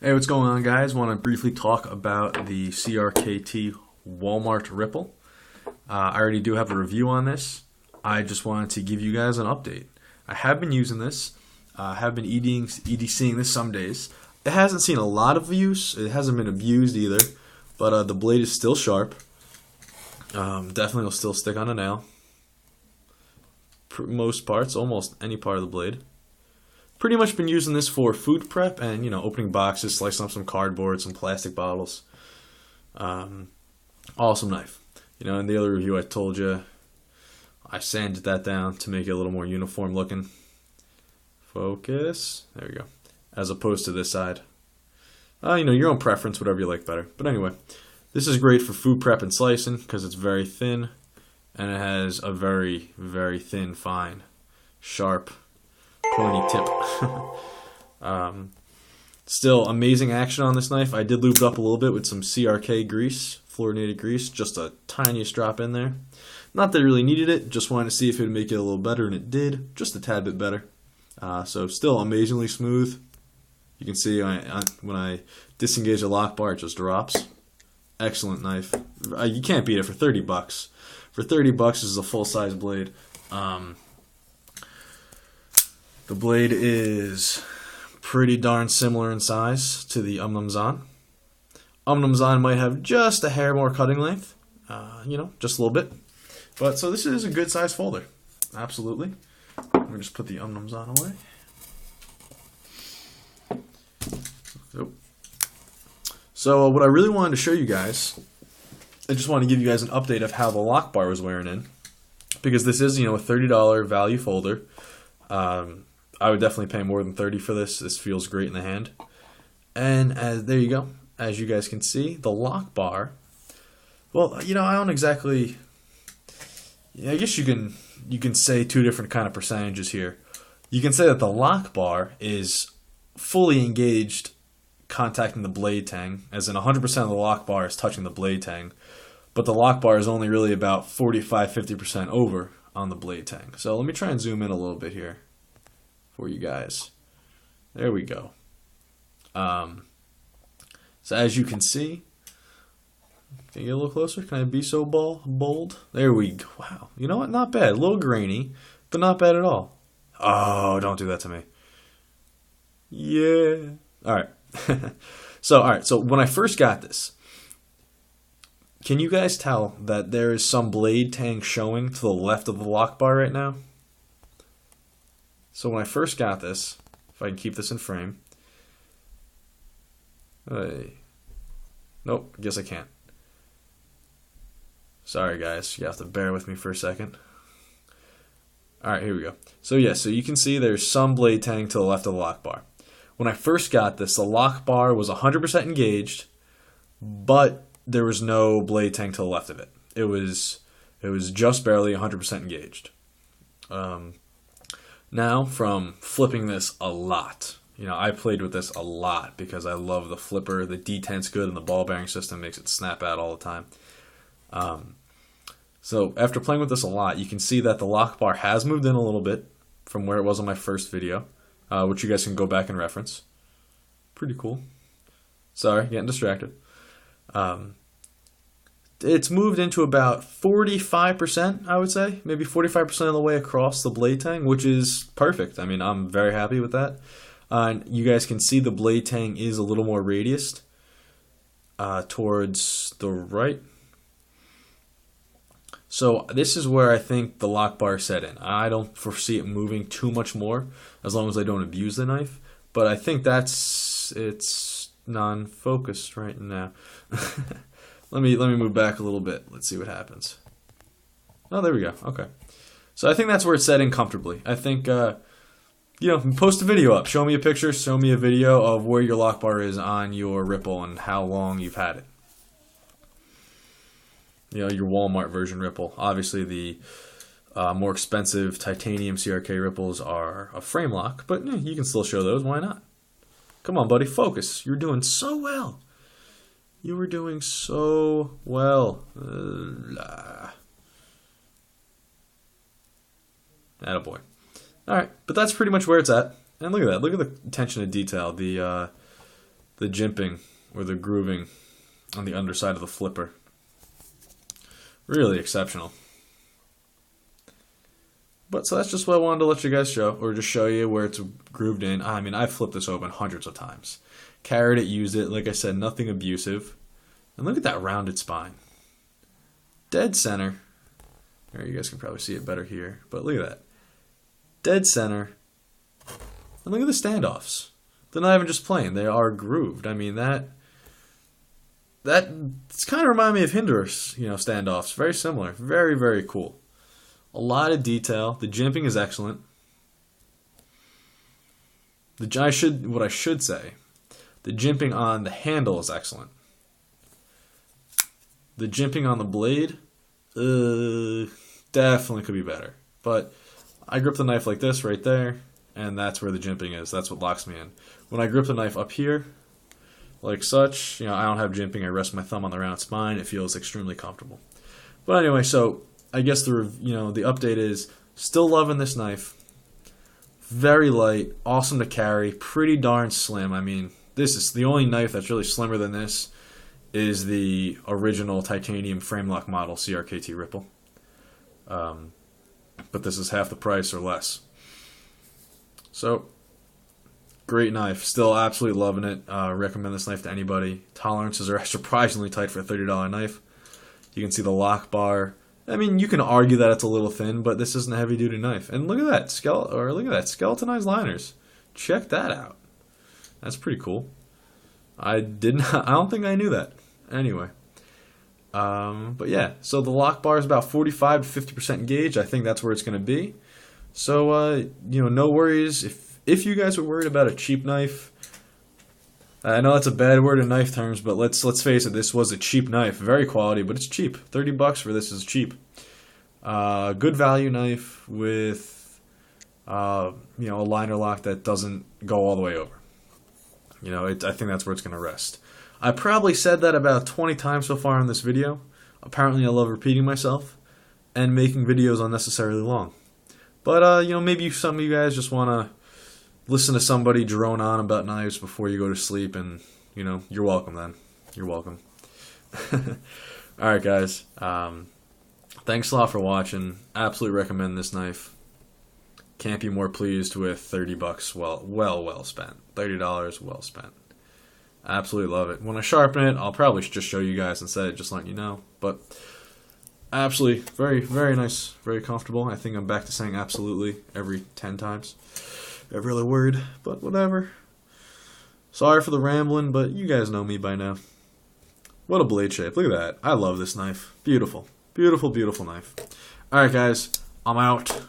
Hey, what's going on, guys? Want to briefly talk about the CRKT Walmart Ripple. I already do have a review on this. I just wanted to give you guys an update. I have been using this. I have been EDCing this some days. It hasn't seen a lot of use. It hasn't been abused either, but the blade is still sharp. Definitely will still stick on a nail. Most parts, almost any part of the blade. Pretty much been using this for food prep and, opening boxes, slicing up some cardboard, some plastic bottles. Awesome knife. In the other review I told you, I sanded that down to make it a little more uniform looking. Focus. There we go. As opposed to this side. Your own preference, whatever you like better. But anyway, this is great for food prep and slicing because it's very thin. And it has a very, very thin, fine, sharp, pointy tip. Still amazing action on this knife. I did lube it up a little bit with some CRK grease, fluorinated grease, just a tiniest drop in there. Not that I really needed it, just wanted to see if it would make it a little better, and it did, just a tad bit better. So still amazingly smooth. You can see when I disengage the lock bar, it just drops. Excellent knife. You can't beat it for 30 bucks. For 30 bucks, this is a full-size blade. The blade is pretty darn similar in size to the Zahn. Zahn might have just a hair more cutting length, just a little bit. But so this is a good size folder, absolutely. Let me just put the Zahn away. Nope. So what I really wanted to show you guys, I just wanted to give you guys an update of how the lock bar was wearing in, because this is a $30 value folder. I would definitely pay more than $30 for this. This feels great in the hand. And there you go. As you guys can see, the lock bar, well, I don't exactly, I guess you can say two different kind of percentages here. You can say that the lock bar is fully engaged contacting the blade tang, as in 100% of the lock bar is touching the blade tang, but the lock bar is only really about 45-50% over on the blade tang. So let me try and zoom in a little bit here for you guys. There we go. So as you can see, can you get a little closer? Can I be so bold? There we go. Wow. You know what? Not bad. A little grainy, but not bad at all. Oh, don't do that to me. Yeah. All right. So when I first got this, can you guys tell that there is some blade tang showing to the left of the lock bar right now? So when I first got this, if I can keep this in frame. Nope, I guess I can't. Sorry guys, you have to bear with me for a second. Alright, here we go. So you can see there's some blade tang to the left of the lock bar. When I first got this, the lock bar was 100% engaged, but there was no blade tang to the left of it. It was just barely 100% engaged. Now, from flipping this a lot, I played with this a lot because I love the flipper. The detent's good, and the ball bearing system makes it snap out all the time. So after playing with this a lot, you can see that the lock bar has moved in a little bit from where it was on my first video, which you guys can go back and reference. Pretty cool. Sorry, getting distracted. It's moved into about 45%, I would say. Maybe 45% of the way across the blade tang, which is perfect. I mean, I'm very happy with that. And you guys can see the blade tang is a little more radiused towards the right. So this is where I think the lock bar set in. I don't foresee it moving too much more as long as I don't abuse the knife. But I think it's non-focused right now. Let me move back a little bit. Let's see what happens. Oh, there we go. Okay. So I think that's where it's set in comfortably. I think, post a video up. Show me a picture. Show me a video of where your lock bar is on your Ripple and how long you've had it. Your Walmart version Ripple. Obviously, the more expensive titanium CRK Ripples are a frame lock, but you can still show those. Why not? Come on, buddy. Focus. You're doing so well. You were doing so well. Attaboy. Alright, but that's pretty much where it's at. And look at that. Look at the attention to detail. The the jimping or the grooving on the underside of the flipper. Really exceptional. But so that's just what I wanted to let you guys show, or just show you where it's grooved in. I mean, I've flipped this open hundreds of times. Carried it, used it. Like I said, nothing abusive. And look at that rounded spine. Dead center. There, you guys can probably see it better here. But look at that. Dead center. And look at the standoffs. They're not even just plain. They are grooved. I mean, it's kind of remind me of Hinder's, standoffs. Very similar. Very, very cool. A lot of detail. The jimping is excellent. What I should say, the jimping on the handle is excellent. The jimping on the blade, definitely could be better. But I grip the knife like this right there, and that's where the jimping is. That's what locks me in. When I grip the knife up here, like such, I don't have jimping. I rest my thumb on the round spine. It feels extremely comfortable. But anyway, so I guess the update is still loving this knife. Very light, awesome to carry, pretty darn slim. I mean, this is the only knife that's really slimmer than this is the original titanium frame lock model CRKT Ripple. But this is half the price or less. So, great knife. Still absolutely loving it. Recommend this knife to anybody. Tolerances are surprisingly tight for a $30 knife. You can see the lock bar. I mean, you can argue that it's a little thin, but this isn't a heavy-duty knife. And look at that skeletonized liners. Check that out. That's pretty cool. I don't think I knew that. Anyway, but yeah. So the lock bar is about 45 to 50% engaged. I think that's where it's going to be. So no worries if you guys are worried about a cheap knife. I know that's a bad word in knife terms, but let's face it. This was a cheap knife, very quality, but it's cheap. $30 for this is cheap. Good value knife with a liner lock that doesn't go all the way over. I think that's where it's going to rest. I probably said that about 20 times so far in this video. Apparently, I love repeating myself and making videos unnecessarily long. But maybe some of you guys just want to listen to somebody drone on about knives before you go to sleep, and you're welcome then. You're welcome. Alright guys, thanks a lot for watching. Absolutely recommend this knife. Can't be more pleased with $30. Well spent. $30 well spent. Absolutely love it. When I sharpen it, I'll probably just show you guys instead of just letting you know. But absolutely, very, very nice, very comfortable. I think I'm back to saying absolutely every 10 times. Every other word, but whatever. Sorry for the rambling, but you guys know me by now. What a blade shape. Look at that. I love this knife. Beautiful. Beautiful, beautiful knife. Alright guys, I'm out.